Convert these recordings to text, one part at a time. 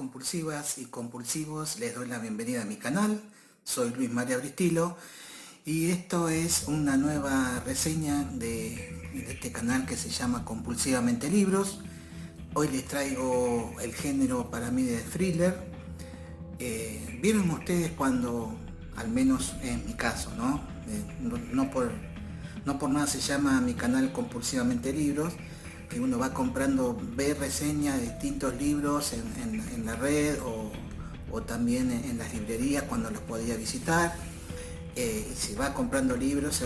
compulsivas y compulsivos, les doy la bienvenida a mi canal. Soy Luis María Bristilo y esto es una nueva reseña de este canal que se llama Compulsivamente Libros. Hoy les traigo el género para mí de thriller. ¿Vieron ustedes cuando, al menos en mi caso, no por nada se llama mi canal Compulsivamente Libros, que uno va comprando, ve reseñas de distintos libros en la red o también en las librerías cuando los podía visitar. Se va comprando libros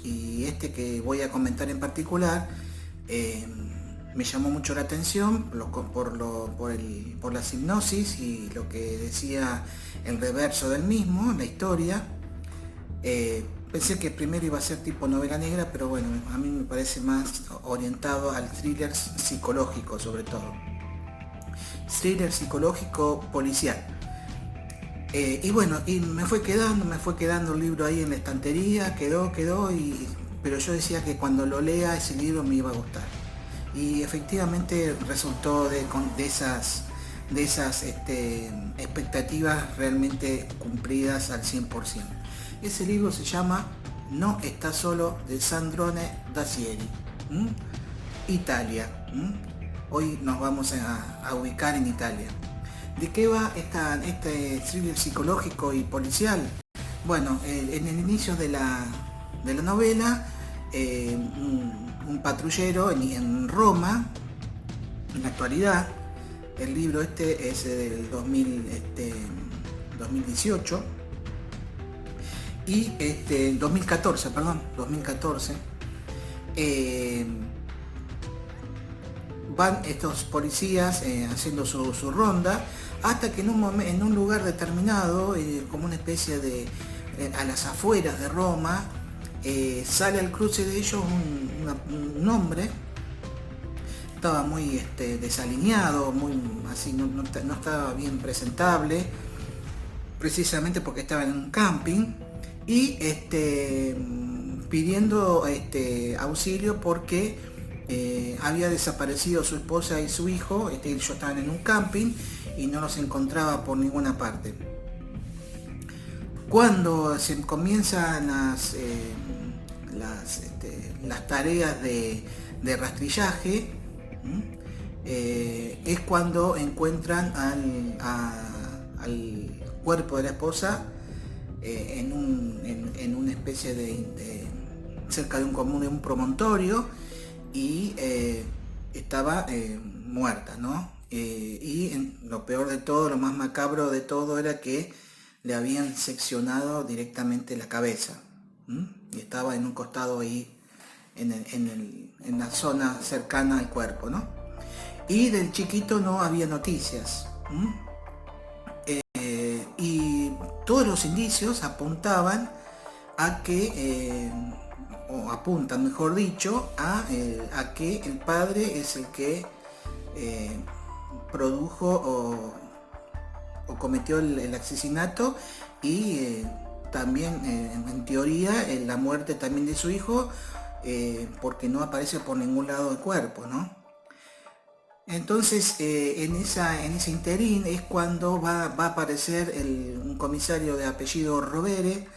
y este que voy a comentar en particular me llamó mucho la atención por la hipnosis y lo que decía el reverso del mismo, la historia. Pensé que primero iba a ser tipo novela negra, pero bueno, a mí me parece más orientado al thriller psicológico, sobre todo. Thriller psicológico policial. Y bueno, y me fue quedando el libro ahí en la estantería, quedó, pero yo decía que cuando lo lea ese libro me iba a gustar. Y efectivamente resultó de esas expectativas realmente cumplidas al 100%. Ese libro se llama No está solo, de Sandrone Dazieri. Italia. Hoy nos vamos a ubicar en Italia. ¿De qué va este thriller psicológico y policial? Bueno, en el inicio de la novela, un patrullero en Roma, en la actualidad, el libro este es del 2018, y 2014, van estos policías haciendo su ronda, hasta que en un lugar determinado, como una especie de a las afueras de Roma, sale al cruce de ellos un hombre. Estaba muy desalineado, muy así, no estaba bien presentable, precisamente porque estaba en un camping, y pidiendo auxilio porque había desaparecido su esposa y su hijo. Ellos estaban en un camping y no los encontraba por ninguna parte. Cuando se comienzan las tareas de rastrillaje, es cuando encuentran al cuerpo de la esposa en una especie de cerca de un promontorio, y estaba muerta, ¿no? Y lo peor de todo, lo más macabro de todo, era que le habían seccionado directamente la cabeza, y estaba en un costado ahí en la zona cercana al cuerpo, ¿no? Y del chiquito no había noticias. Y todos los indicios apuntaban a que o apuntan, mejor dicho, a que el padre es el que produjo o cometió el asesinato, y también en teoría la muerte también de su hijo, porque no aparece por ningún lado el cuerpo, ¿no? Entonces en ese interín es cuando va a aparecer un comisario de apellido Rovere.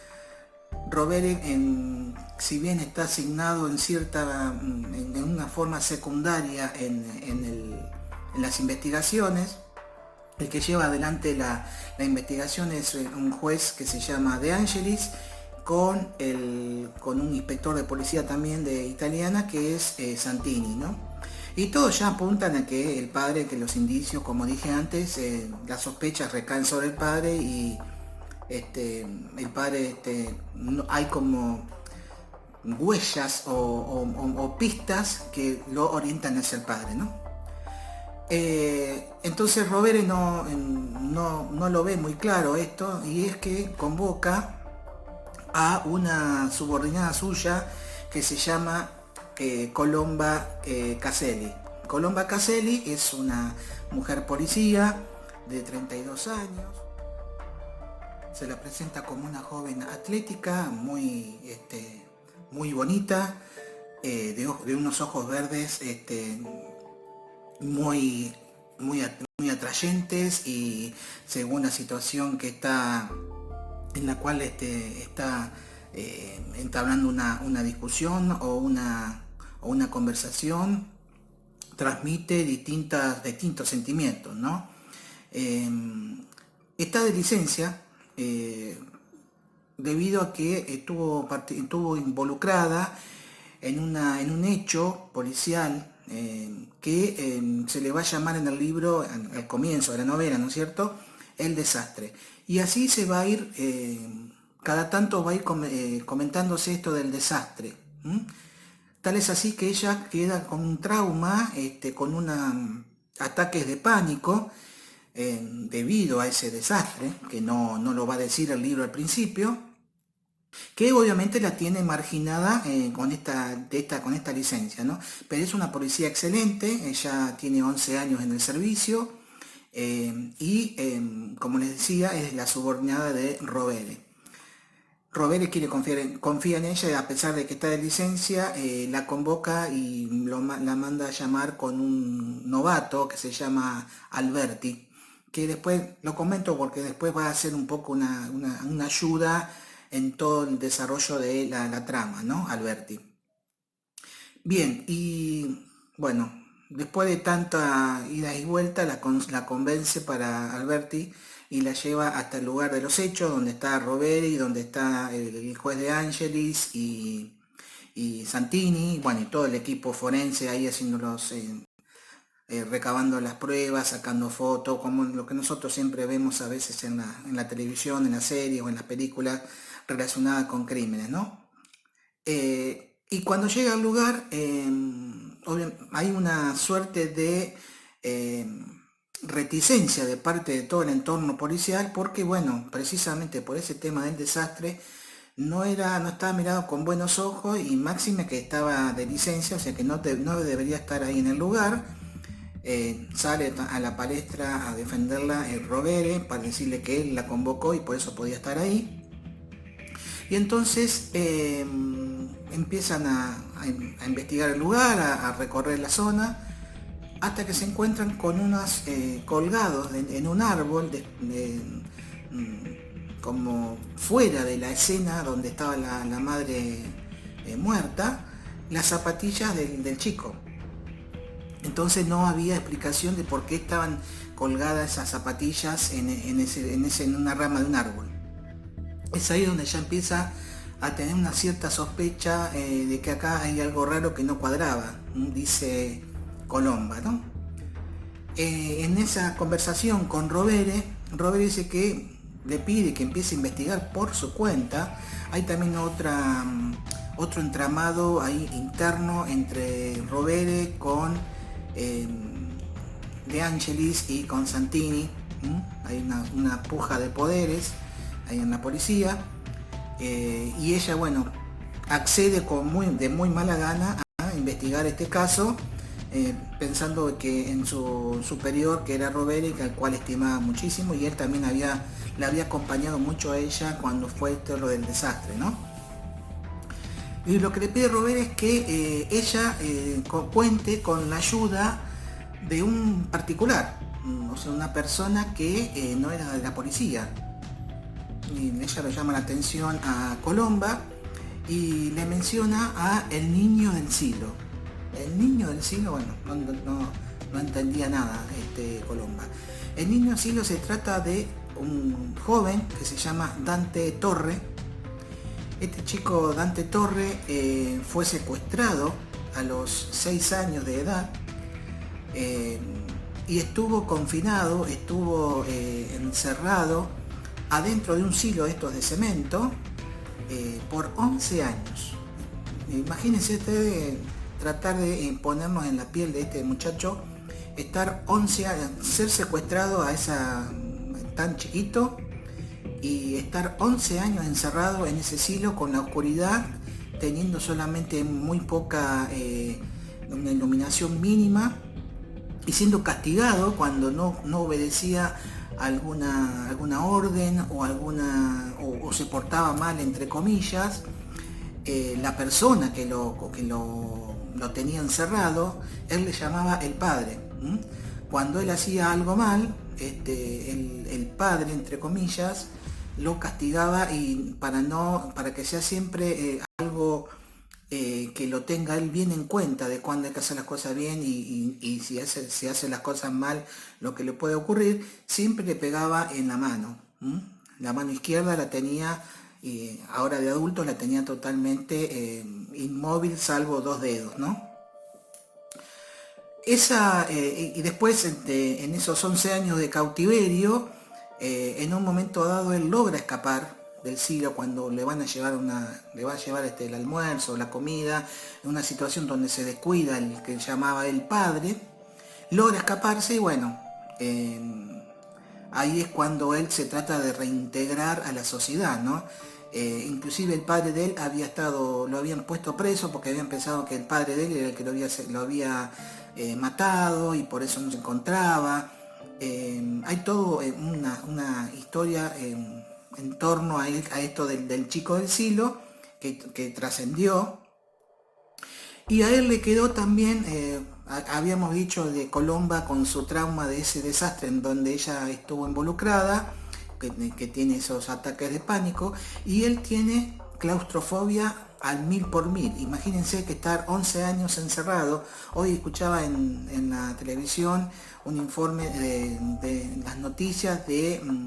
Si bien está asignado en una forma secundaria en las investigaciones, el que lleva adelante la investigación es un juez que se llama De Angelis, con un inspector de policía también de italiana, que es Santini, ¿no? Y todos ya apuntan a que el padre, que los indicios, como dije antes, las sospechas recaen sobre el padre, y el padre, no, hay como huellas o pistas que lo orientan hacia el padre, ¿no? Entonces Rovere no lo ve muy claro esto, y es que convoca a una subordinada suya que se llama Colomba Caselli. Colomba Caselli es una mujer policía de 32 años. Se la presenta como una joven atlética, muy bonita, de unos ojos verdes muy muy atrayentes, y según la situación que está, en la cual está entablando una discusión o una conversación, transmite distintos sentimientos, ¿no? Eh, Está de licencia debido a que estuvo involucrada en un hecho policial que se le va a llamar en el libro, al comienzo de la novela, ¿no es cierto?, el desastre. Y así se va a ir, cada tanto va a ir comentándose esto del desastre. Tal es así que ella queda con un trauma, con ataques de pánico debido a ese desastre, que no lo va a decir el libro al principio, que obviamente la tiene marginada con esta licencia, ¿no? Pero es una policía excelente, ella tiene 11 años en el servicio y, como les decía, es la subordinada de Rovere. Rovere confía en ella, y a pesar de que está de licencia, la convoca y la manda a llamar con un novato que se llama Alberti, que después lo comento porque después va a ser un poco una ayuda en todo el desarrollo de la trama, ¿no? Alberti. Bien, y bueno, después de tanta ida y vuelta, la convence para Alberti y la lleva hasta el lugar de los hechos, donde está Rovere y donde está el juez de Angelis y Santini, bueno, y todo el equipo forense ahí haciéndolos, recabando las pruebas, sacando fotos, como lo que nosotros siempre vemos a veces en la televisión, en la serie o en las películas relacionadas con crímenes, ¿no? Y cuando llega al lugar, hay una suerte de reticencia de parte de todo el entorno policial, porque bueno, precisamente por ese tema del desastre, no estaba mirado con buenos ojos, y máxime que estaba de licencia, o sea que no debería estar ahí en el lugar. Sale a la palestra a defenderla el Rovere para decirle que él la convocó y por eso podía estar ahí. Y entonces empiezan a investigar el lugar, a recorrer la zona, hasta que se encuentran con unos colgados en un árbol, como fuera de la escena donde estaba la madre muerta, las zapatillas del chico. Entonces no había explicación de por qué estaban colgadas esas zapatillas en una rama de un árbol. Es ahí donde ya empieza a tener una cierta sospecha de que acá hay algo raro que no cuadraba, dice Colomba, ¿no? En esa conversación con Rovere dice que le pide que empiece a investigar por su cuenta. Hay también otro entramado ahí interno entre Rovere con De Angelis y con Santini. Hay una puja de poderes ahí en la policía, y ella, bueno, accede de muy mala gana a investigar este caso, pensando que en su superior, que era Rovere, al cual estimaba muchísimo, y él también le había acompañado mucho a ella cuando fue todo lo del desastre, ¿no? Y lo que le pide Rovere es que ella cuente con la ayuda de un particular, o sea, una persona que no era de la policía. Y ella lo llama la atención a Colomba y le menciona a el niño del Silo. El niño del Silo, bueno, no entendía nada Colomba. El niño del Silo se trata de un joven que se llama Dante Torre. Este chico Dante Torre fue secuestrado a los 6 años de edad y estuvo confinado, estuvo encerrado adentro de un silo estos de cemento por 11 años. Imagínense ustedes tratar de ponernos en la piel de este muchacho, estar 11 años, ser secuestrado tan chiquito y estar 11 años encerrado en ese silo con la oscuridad, teniendo solamente muy poca una iluminación mínima, y siendo castigado cuando no obedecía alguna orden o se portaba mal, entre comillas. La persona que lo tenía encerrado, él le llamaba el padre. cuando él hacía algo mal, el padre, entre comillas, lo castigaba y para que sea siempre algo que lo tenga él bien en cuenta de cuándo hay que hacer las cosas bien y si hace las cosas mal, lo que le puede ocurrir, siempre le pegaba en la mano. La mano izquierda la tenía, ahora de adulto la tenía totalmente inmóvil, salvo dos dedos, ¿no? Y después, en esos 11 años de cautiverio, en un momento dado él logra escapar del silo cuando le van a llevar el almuerzo, la comida, en una situación donde se descuida el que llamaba el padre, logra escaparse y bueno, ahí es cuando él se trata de reintegrar a la sociedad, ¿no? Inclusive el padre de él lo habían puesto preso porque habían pensado que el padre de él era el que lo había matado y por eso no se encontraba. Hay todo una historia en torno a esto del chico del silo que trascendió. Y a él le quedó también, habíamos dicho de Colomba con su trauma de ese desastre en donde ella estuvo involucrada, que tiene esos ataques de pánico, y él tiene claustrofobia al 1000%. Imagínense que estar 11 años encerrado. Hoy escuchaba en la televisión un informe de las noticias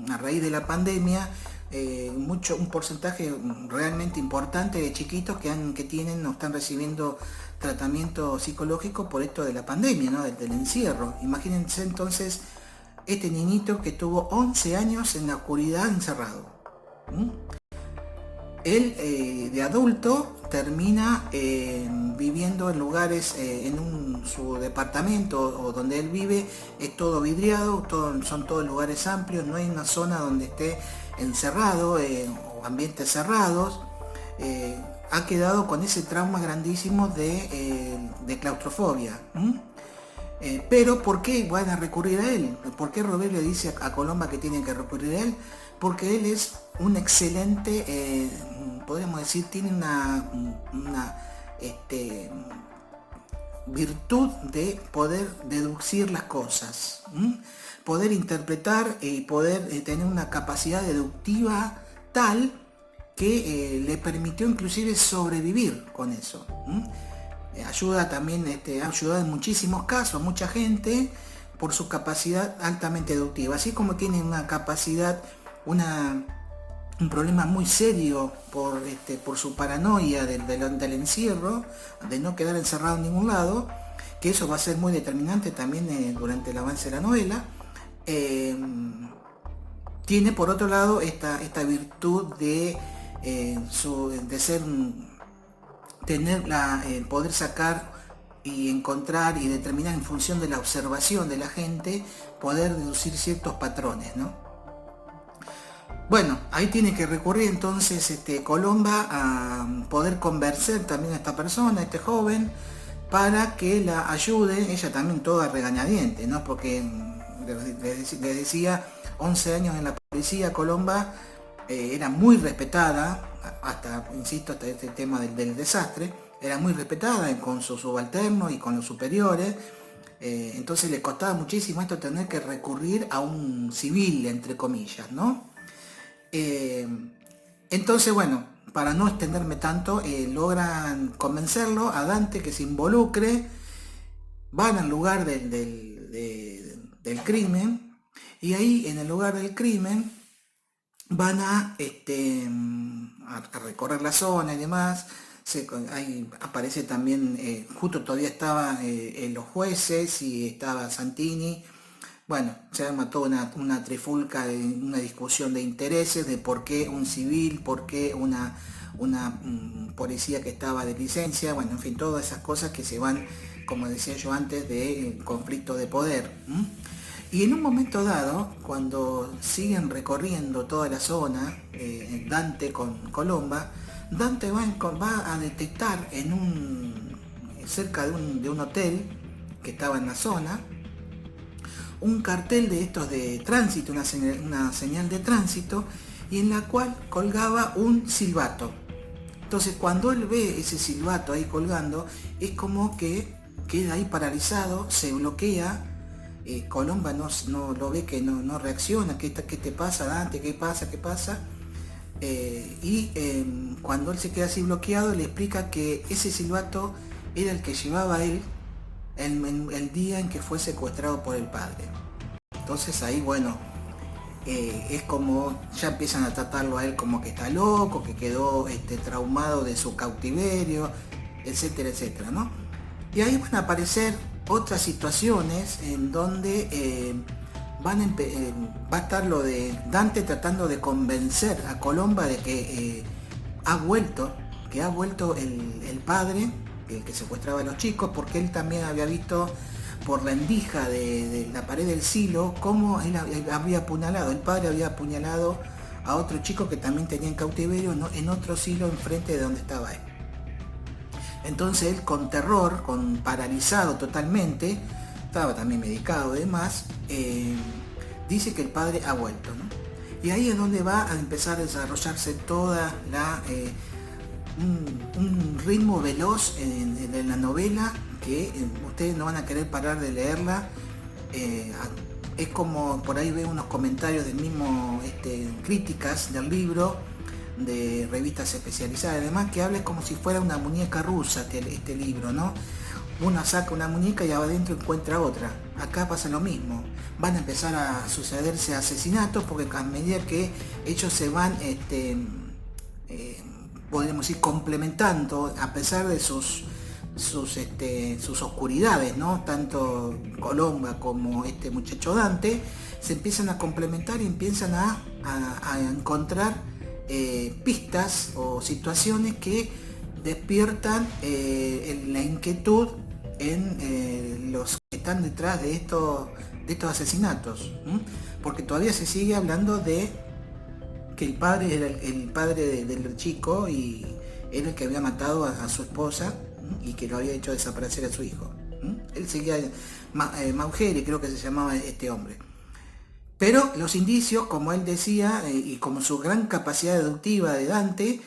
a raíz de la pandemia, un porcentaje realmente importante de chiquitos que tienen o están recibiendo tratamiento psicológico por esto de la pandemia, ¿no? del encierro. Imagínense entonces este niñito que tuvo 11 años en la oscuridad encerrado. Él de adulto termina viviendo en lugares, su departamento o donde él vive es todo vidriado, son todos lugares amplios, no hay una zona donde esté encerrado o ambientes cerrados. Ha quedado con ese trauma grandísimo de claustrofobia. Pero ¿por qué van a recurrir a él? ¿Por qué Robert le dice a Colomba que tienen que recurrir a él? Porque él es un excelente, podríamos decir, tiene una virtud de poder deducir las cosas, poder interpretar y poder tener una capacidad deductiva tal que le permitió inclusive sobrevivir con eso. Ayuda también, ha ayudado en muchísimos casos a mucha gente por su capacidad altamente deductiva, así como tiene una capacidad, un problema muy serio por su paranoia del encierro, de no quedar encerrado en ningún lado, que eso va a ser muy determinante también durante el avance de la novela. Tiene por otro lado esta virtud de poder sacar y encontrar y determinar en función de la observación de la gente, poder deducir ciertos patrones, ¿no? Bueno, ahí tiene que recurrir entonces Colomba a poder convencer también a esta persona, a este joven, para que la ayude, ella también toda regañadiente, ¿no? Porque les decía, 11 años en la policía, Colomba era muy respetada, hasta este tema del desastre, era muy respetada con sus subalternos y con los superiores. Entonces le costaba muchísimo esto, tener que recurrir a un civil, entre comillas, ¿no? Entonces, bueno, para no extenderme tanto, logran convencerlo a Dante que se involucre, van al lugar del crimen, y ahí en el lugar del crimen van a recorrer la zona y demás. Ahí aparece también, justo todavía estaban los jueces y estaba Santini. Bueno, se arma toda una trifulca, una discusión de intereses, de por qué un civil, por qué una policía que estaba de licencia, bueno, en fin, todas esas cosas que se van, como decía yo antes, de conflicto de poder. Y en un momento dado, cuando siguen recorriendo toda la zona, Dante con Colomba, Dante va a detectar cerca de un hotel que estaba en la zona, un cartel de estos de tránsito, una señal de tránsito, y en la cual colgaba un silbato. Entonces cuando él ve ese silbato ahí colgando, es como que queda ahí paralizado, se bloquea, Colomba no lo ve, que no reacciona. ¿Qué te pasa, Dante? ¿Qué pasa? ¿Qué pasa? Cuando él se queda así bloqueado, le explica que ese silbato era el que llevaba a él el día en que fue secuestrado por el padre. Entonces ahí, bueno, es como ya empiezan a tratarlo a él como que está loco, que quedó traumado de su cautiverio, etcétera, etcétera, ¿no? Y ahí van a aparecer otras situaciones en donde va a estar lo de Dante tratando de convencer a Colomba de que ha vuelto el padre, el que secuestraba a los chicos, porque él también había visto por la endija de la pared del silo cómo él había apuñalado, el padre había apuñalado a otro chico que también tenía en cautiverio, ¿no?, en otro silo enfrente de donde estaba él. Entonces él, con terror, paralizado totalmente, estaba también medicado y demás, dice que el padre ha vuelto, ¿no? Y ahí es donde va a empezar a desarrollarse toda un ritmo veloz en la novela, que ustedes no van a querer parar de leerla. Es como, por ahí veo unos comentarios del mismo, críticas del libro, de revistas especializadas y demás, que habla como si fuera una muñeca rusa este libro, ¿no? Uno saca una muñeca y adentro encuentra otra. Acá pasa lo mismo. Van a empezar a sucederse asesinatos, porque a medida que ellos se van, podríamos decir, complementando, a pesar de sus oscuridades, ¿no? Tanto Colomba como este muchacho Dante se empiezan a complementar y empiezan a encontrar pistas o situaciones que despiertan la inquietud en los que están detrás de estos asesinatos, porque todavía se sigue hablando de que el padre era el padre del chico y era el que había matado a su esposa y que lo había hecho desaparecer a su hijo. Él seguía Maugeri, creo que se llamaba este hombre. Pero los indicios, como él decía, y como su gran capacidad deductiva de Dante,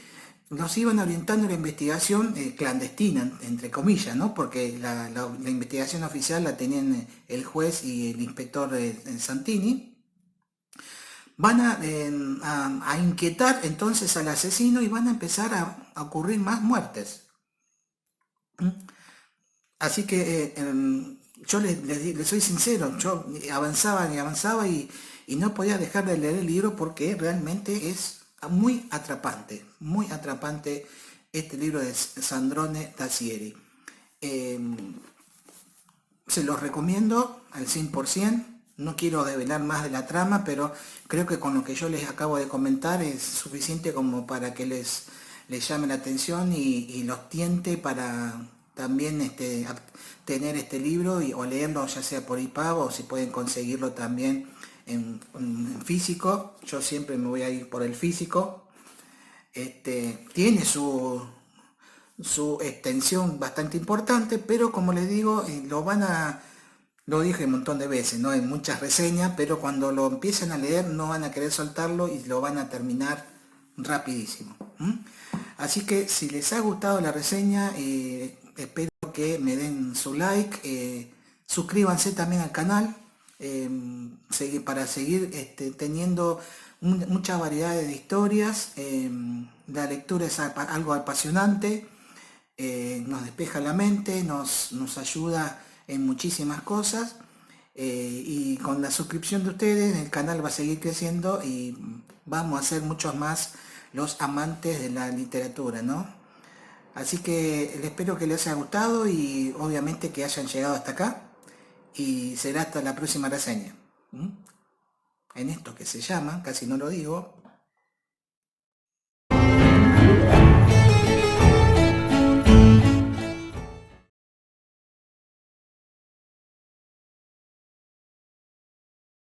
nos iban orientando la investigación clandestina, entre comillas, ¿no? Porque la investigación oficial la tenían el juez y el inspector Santini. Van a inquietar entonces al asesino y van a empezar a ocurrir más muertes. Así que yo les soy sincero, yo avanzaba y avanzaba y no podía dejar de leer el libro, porque realmente es muy atrapante este libro de Sandrone Dazieri. Se los recomiendo al 100%. No quiero develar más de la trama, pero creo que con lo que yo les acabo de comentar es suficiente como para que les llame la atención y los tiente para también tener este libro o leerlo, ya sea por EPUB o si pueden conseguirlo también en físico. Yo siempre me voy a ir por el físico. Tiene su extensión bastante importante, pero como les digo, lo dije un montón de veces, ¿no? En muchas reseñas, pero cuando lo empiezan a leer no van a querer soltarlo y lo van a terminar rapidísimo. Así que si les ha gustado la reseña, espero que me den su like, suscríbanse también al canal, para seguir teniendo muchas variedades de historias. La lectura es algo apasionante, nos despeja la mente, nos ayuda en muchísimas cosas, y con la suscripción de ustedes el canal va a seguir creciendo y vamos a ser muchos más los amantes de la literatura, ¿no? Así que espero que les haya gustado y obviamente que hayan llegado hasta acá, y será hasta la próxima reseña en esto que se llama, casi no lo digo,